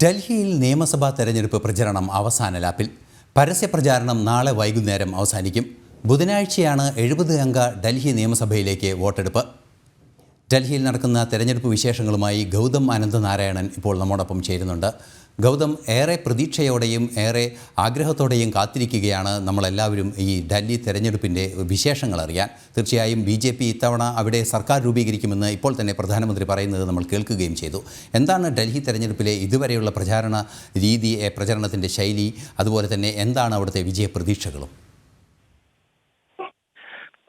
ഡൽഹിയിൽ നിയമസഭാ തെരഞ്ഞെടുപ്പ് പ്രചരണം അവസാന ലാപ്പിൽ. പരസ്യപ്രചാരണം നാളെ വൈകുന്നേരം അവസാനിക്കും. ബുധനാഴ്ചയാണ് 70 അംഗ ഡൽഹി നിയമസഭയിലേക്ക് വോട്ടെടുപ്പ്. ഡൽഹിയിൽ നടക്കുന്ന തെരഞ്ഞെടുപ്പ് വിശേഷങ്ങളുമായി ഗൗതം അനന്തനാരായണൻ ഇപ്പോൾ നമ്മോടൊപ്പം ചേരുന്നുണ്ട്. ഗൗതം, ഏറെ പ്രതീക്ഷയോടെയും ഏറെ ആഗ്രഹത്തോടെയും കാത്തിരിക്കുകയാണ് നമ്മളെല്ലാവരും ഈ ഡൽഹി തെരഞ്ഞെടുപ്പിൻ്റെ വിശേഷങ്ങൾ അറിയാൻ. തീർച്ചയായും BJP ഇത്തവണ അവിടെ സർക്കാർ രൂപീകരിക്കുമെന്ന് ഇപ്പോൾ തന്നെ പ്രധാനമന്ത്രി പറയുന്നത് നമ്മൾ കേൾക്കുകയും ചെയ്തു. എന്താണ് ഡൽഹി തെരഞ്ഞെടുപ്പിലെ ഇതുവരെയുള്ള പ്രചാരണ രീതി, പ്രചരണത്തിൻ്റെ ശൈലി, അതുപോലെ തന്നെ എന്താണ് അവിടുത്തെ വിജയപ്രതീക്ഷകളും?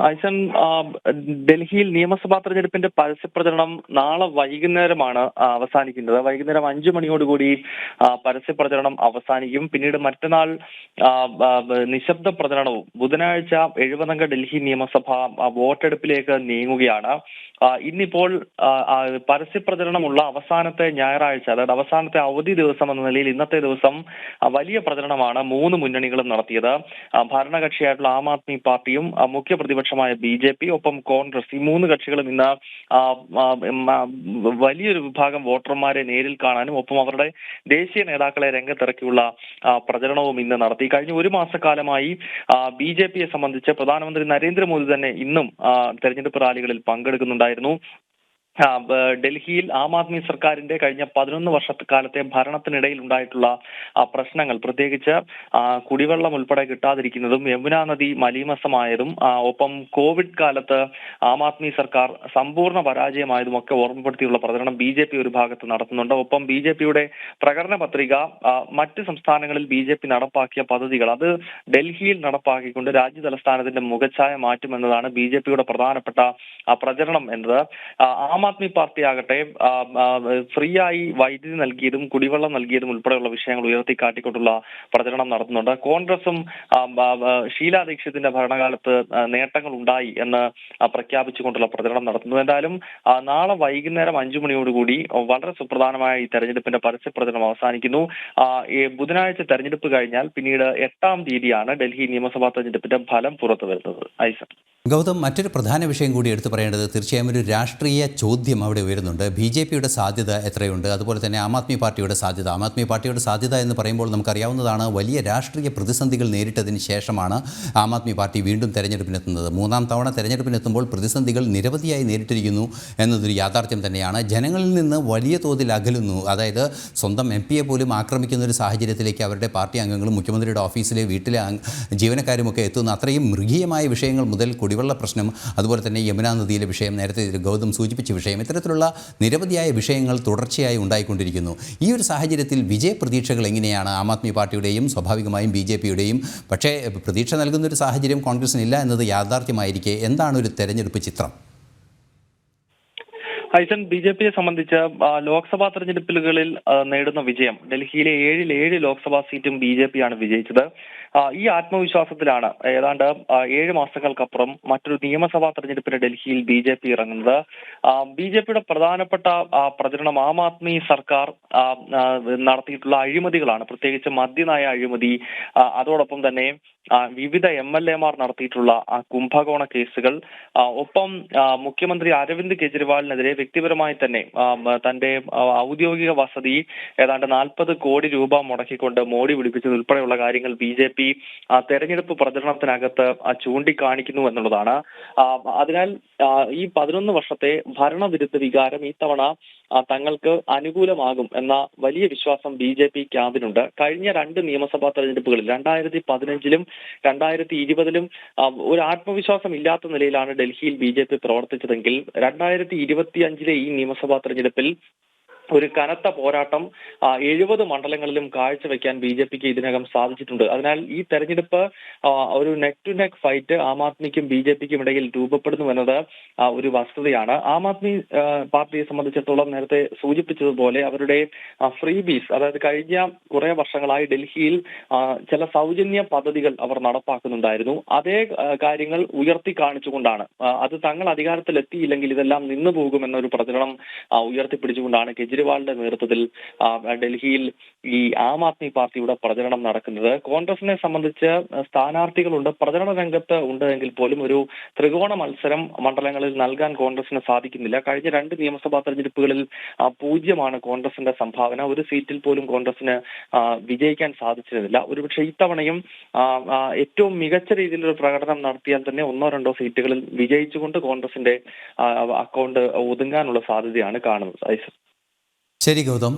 ആയിഷൻ, ഡൽഹിയിൽ നിയമസഭാ തെരഞ്ഞെടുപ്പിന്റെ പരസ്യപ്രചരണം നാളെ വൈകുന്നേരമാണ് അവസാനിക്കുന്നത്. വൈകുന്നേരം 5 മണിയോടുകൂടി പരസ്യപ്രചരണം അവസാനിക്കും. പിന്നീട് മറ്റന്നാൾ നിശബ്ദ പ്രചരണവും. ബുധനാഴ്ച 70 അംഗ ഡൽഹി നിയമസഭ വോട്ടെടുപ്പിലേക്ക് നീങ്ങുകയാണ്. ഇന്നിപ്പോൾ പരസ്യപ്രചരണമുള്ള അവസാനത്തെ ഞായറാഴ്ച, അതായത് അവസാനത്തെ അവധി ദിവസം എന്ന നിലയിൽ ഇന്നത്തെ ദിവസം വലിയ പ്രചരണമാണ് 3 മുന്നണികളും നടത്തിയത്. ഭരണകക്ഷിയായിട്ടുള്ള ആം ആദ്മി പാർട്ടിയും മുഖ്യ പ്രതിപക്ഷമായ BJP, ഒപ്പം കോൺഗ്രസ്, ഈ 3 കക്ഷികളും ഇന്ന് വലിയൊരു വിഭാഗം വോട്ടർമാരെ നേരിൽ കാണാനും ഒപ്പം അവരുടെ ദേശീയ നേതാക്കളെ രംഗത്തിറക്കിയുള്ള പ്രചരണവും ഇന്ന് നടത്തി. കഴിഞ്ഞ ഒരു മാസക്കാലമായി BJPയെ സംബന്ധിച്ച് പ്രധാനമന്ത്രി നരേന്ദ്രമോദി തന്നെ ഇന്നും തെരഞ്ഞെടുപ്പ് റാലികളിൽ പങ്കെടുക്കുന്നുണ്ടായിരുന്നു. ഡൽഹിയിൽ ആം ആദ്മി സർക്കാരിന്റെ കഴിഞ്ഞ 11 വർഷക്കാലത്തെ ഭരണത്തിനിടയിൽ ഉണ്ടായിട്ടുള്ള പ്രശ്നങ്ങൾ, പ്രത്യേകിച്ച് കുടിവെള്ളം ഉൾപ്പെടെ കിട്ടാതിരിക്കുന്നതും യമുനാ നദി മലീമസമായതും ഒപ്പം കോവിഡ് കാലത്ത് ആം ആദ്മി സർക്കാർ സമ്പൂർണ്ണ പരാജയമായതും ഒക്കെ ഓർമ്മപ്പെടുത്തിയുള്ള പ്രചരണം BJP ഒരു ഭാഗത്ത് നടത്തുന്നുണ്ട്. ഒപ്പം BJPയുടെ പ്രകടന പത്രിക മറ്റ് സംസ്ഥാനങ്ങളിൽ BJP നടപ്പാക്കിയ പദ്ധതികൾ അത് ഡൽഹിയിൽ നടപ്പാക്കിക്കൊണ്ട് രാജ്യ തലസ്ഥാനത്തിന്റെ മുഖച്ഛായ മാറ്റുമെന്നതാണ് BJPയുടെ പ്രധാനപ്പെട്ട പ്രചരണം എന്നത്. ആം ആദ്മി പാർട്ടി ആകട്ടെ ഫ്രീ ആയി വൈദ്യുതി നൽകിയതും കുടിവെള്ളം നൽകിയതും ഉൾപ്പെടെയുള്ള വിഷയങ്ങൾ ഉയർത്തിക്കാട്ടിക്കൊണ്ടുള്ള പ്രചരണം നടത്തുന്നുണ്ട്. കോൺഗ്രസും ഷീലാ ദീക്ഷിതിന്റെ ഭരണകാലത്ത് നേട്ടങ്ങൾ ഉണ്ടായി എന്ന് പ്രഖ്യാപിച്ചുകൊണ്ടുള്ള പ്രചരണം നടത്തുന്നു. എന്തായാലും നാളെ വൈകുന്നേരം 5 മണിയോടുകൂടി വളരെ സുപ്രധാനമായ ഈ തെരഞ്ഞെടുപ്പിന്റെ പരസ്യപ്രചരണം അവസാനിക്കുന്നു. ബുധനാഴ്ച തെരഞ്ഞെടുപ്പ് കഴിഞ്ഞാൽ പിന്നീട് 8-ാം തീയതിയാണ് ഡൽഹി നിയമസഭാ തെരഞ്ഞെടുപ്പിന്റെ ഫലം പുറത്തു വരുന്നത്. ഐസൻ, ഗൗതം, മറ്റൊരു പ്രധാന വിഷയം കൂടി എടുത്തു പറയേണ്ടത് തീർച്ചയായും ഒരു രാഷ്ട്രീയ ചോദ്യം അവിടെ ഉയരുന്നുണ്ട്. BJPയുടെ സാധ്യത എത്രയുണ്ട്, അതുപോലെ തന്നെ ആം ആദ്മി പാർട്ടിയുടെ സാധ്യത. ആം ആദ്മി പാർട്ടിയുടെ സാധ്യത എന്ന് പറയുമ്പോൾ നമുക്കറിയാവുന്നതാണ്, വലിയ രാഷ്ട്രീയ പ്രതിസന്ധികൾ നേരിട്ടതിന് ശേഷമാണ് ആം ആദ്മി പാർട്ടി വീണ്ടും തെരഞ്ഞെടുപ്പിനെത്തുന്നത്. 3-ാം തവണ തെരഞ്ഞെടുപ്പിനെത്തുമ്പോൾ പ്രതിസന്ധികൾ നിരവധിയായി നേരിട്ടിരിക്കുന്നു എന്നതൊരു യാഥാർത്ഥ്യം തന്നെയാണ്. ജനങ്ങളിൽ നിന്ന് വലിയ തോതിൽ അകലുന്നു. അതായത് സ്വന്തം MP പോലും ആക്രമിക്കുന്ന ഒരു സാഹചര്യത്തിലേക്ക് അവരുടെ പാർട്ടി അംഗങ്ങളും മുഖ്യമന്ത്രിയുടെ ഓഫീസിലെ വീട്ടിലെ ജീവനക്കാരുമൊക്കെ എത്തുന്ന അത്രയും മൃഗീയമായ വിഷയങ്ങൾ മുതൽ കുടിവെള്ള പ്രശ്നം, അതുപോലെ തന്നെ യമുനാ നദിയിലെ വിഷയം, നേരത്തെ ഗൗതം സൂചിപ്പിച്ച വിഷയം, ഇത്തരത്തിലുള്ള നിരവധിയായ വിഷയങ്ങൾ തുടർച്ചയായി ഉണ്ടായിക്കൊണ്ടിരിക്കുന്നു. ഈ ഒരു സാഹചര്യത്തിൽ വിജയപ്രതീക്ഷകൾ എങ്ങനെയാണ് ആം ആദ്മി പാർട്ടിയുടെയും സ്വാഭാവികമായും BJPയുടെയും? പക്ഷേ പ്രതീക്ഷ നൽകുന്നൊരു സാഹചര്യം കോൺഗ്രസിനില്ല എന്നത് യാഥാർത്ഥ്യമായിരിക്കെ എന്താണ് ഒരു തെരഞ്ഞെടുപ്പ് ചിത്രം? ഹൈസൻ, BJPയെ സംബന്ധിച്ച് ലോക്സഭാ തെരഞ്ഞെടുപ്പുകളിൽ നേടുന്ന വിജയം, ഡൽഹിയിലെ 7 ലോക്സഭാ സീറ്റും BJPയാണ് വിജയിച്ചത്. ഈ ആത്മവിശ്വാസത്തിലാണ് ഏതാണ്ട് 7 മാസങ്ങൾക്കപ്പുറം മറ്റൊരു നിയമസഭാ തെരഞ്ഞെടുപ്പിന് ഡൽഹിയിൽ BJP ഇറങ്ങുന്നത്. BJPയുടെ പ്രധാനപ്പെട്ട പ്രചരണം ആം ആദ്മി സർക്കാർ നടത്തിയിട്ടുള്ള അഴിമതികളാണ്, പ്രത്യേകിച്ച് മദ്യനയ അഴിമതി, അതോടൊപ്പം തന്നെ വിവിധ MLAമാർ നടത്തിയിട്ടുള്ള കുംഭകോണ കേസുകൾ, ഒപ്പം മുഖ്യമന്ത്രി അരവിന്ദ് കെജ്രിവാളിനെതിരെ വ്യക്തിപരമായി തന്നെ തന്റെ ഔദ്യോഗിക വസതി ഏതാണ്ട് 40 കോടി രൂപ മുടക്കിക്കൊണ്ട് മോടി പിടിപ്പിച്ചത് ഉൾപ്പെടെയുള്ള കാര്യങ്ങൾ BJP തെരഞ്ഞെടുപ്പ് പ്രചരണത്തിനകത്ത് ചൂണ്ടിക്കാണിക്കുന്നു എന്നുള്ളതാണ്. അതിനാൽ ഈ 11 വർഷത്തെ ഭരണവിരുദ്ധ വികാരം ഇത്തവണ തങ്ങൾക്ക് അനുകൂലമാകും എന്ന വലിയ വിശ്വാസം BJPക്ക് അതിനുണ്ട്. കഴിഞ്ഞ 2 നിയമസഭാ തെരഞ്ഞെടുപ്പുകളിൽ 2015-ലും 2020-ലും ഒരു ആത്മവിശ്വാസം ഇല്ലാത്ത നിലയിലാണ് ഡൽഹിയിൽ BJP പ്രവർത്തിച്ചതെങ്കിൽ 2025-ലെ ഈ നിയമസഭാ തെരഞ്ഞെടുപ്പിൽ ഒരു കനത്ത പോരാട്ടം 70 മണ്ഡലങ്ങളിലും കാഴ്ചവെക്കാൻ BJPക്ക് ഇതിനകം സാധിച്ചിട്ടുണ്ട്. അതിനാൽ ഈ തെരഞ്ഞെടുപ്പ് ഒരു നെക്ക് ടു നെക്ക് ഫൈറ്റ് ആം ആദ്മിക്കും BJPക്കും ഇടയിൽ രൂപപ്പെടുന്നു എന്നത് ഒരു വസ്തുതയാണ്. ആം ആദ്മി പാർട്ടിയെ സംബന്ധിച്ചിടത്തോളം നേരത്തെ സൂചിപ്പിച്ചതുപോലെ അവരുടെ ഫ്രീ ബീസ്, അതായത് കഴിഞ്ഞ കുറെ വർഷങ്ങളായി ഡൽഹിയിൽ ചില സൗജന്യ പദ്ധതികൾ അവർ നടപ്പാക്കുന്നുണ്ടായിരുന്നു. അതേ കാര്യങ്ങൾ ഉയർത്തി കാണിച്ചുകൊണ്ടാണ്, അത് തങ്ങൾ അധികാരത്തിൽ എത്തിയില്ലെങ്കിൽ ഇതെല്ലാം നിന്നു പോകുമെന്നൊരു പ്രചരണം ഉയർത്തിപ്പിടിച്ചുകൊണ്ടാണ് കെജ്രിവാൾ കെജ്രിവാളിന്റെ നേതൃത്വത്തിൽ ഡൽഹിയിൽ ഈ ആം ആദ്മി പാർട്ടിയുടെ പ്രചരണം നടക്കുന്നത്. കോൺഗ്രസിനെ സംബന്ധിച്ച് സ്ഥാനാർത്ഥികളുണ്ട്, പ്രചരണ രംഗത്ത് ഉണ്ട് എങ്കിൽ പോലും ഒരു ത്രികോണ മത്സരം മണ്ഡലങ്ങളിൽ നൽകാൻ കോൺഗ്രസിന് സാധിക്കുന്നില്ല. കഴിഞ്ഞ 2 നിയമസഭാ തെരഞ്ഞെടുപ്പുകളിൽ 0 കോൺഗ്രസിന്റെ സംഭാവന. ഒരു സീറ്റിൽ പോലും കോൺഗ്രസിന് വിജയിക്കാൻ സാധിച്ചിരുന്നില്ല. ഒരുപക്ഷെ ഇത്തവണയും ഏറ്റവും മികച്ച രീതിയിലൊരു പ്രകടനം നടത്തിയാൽ തന്നെ 1-2 സീറ്റുകളിൽ വിജയിച്ചുകൊണ്ട് കോൺഗ്രസിന്റെ അക്കൗണ്ട് ഒതുങ്ങാനുള്ള സാധ്യതയാണ് കാണുന്നത്. ശരി ഗൗതം.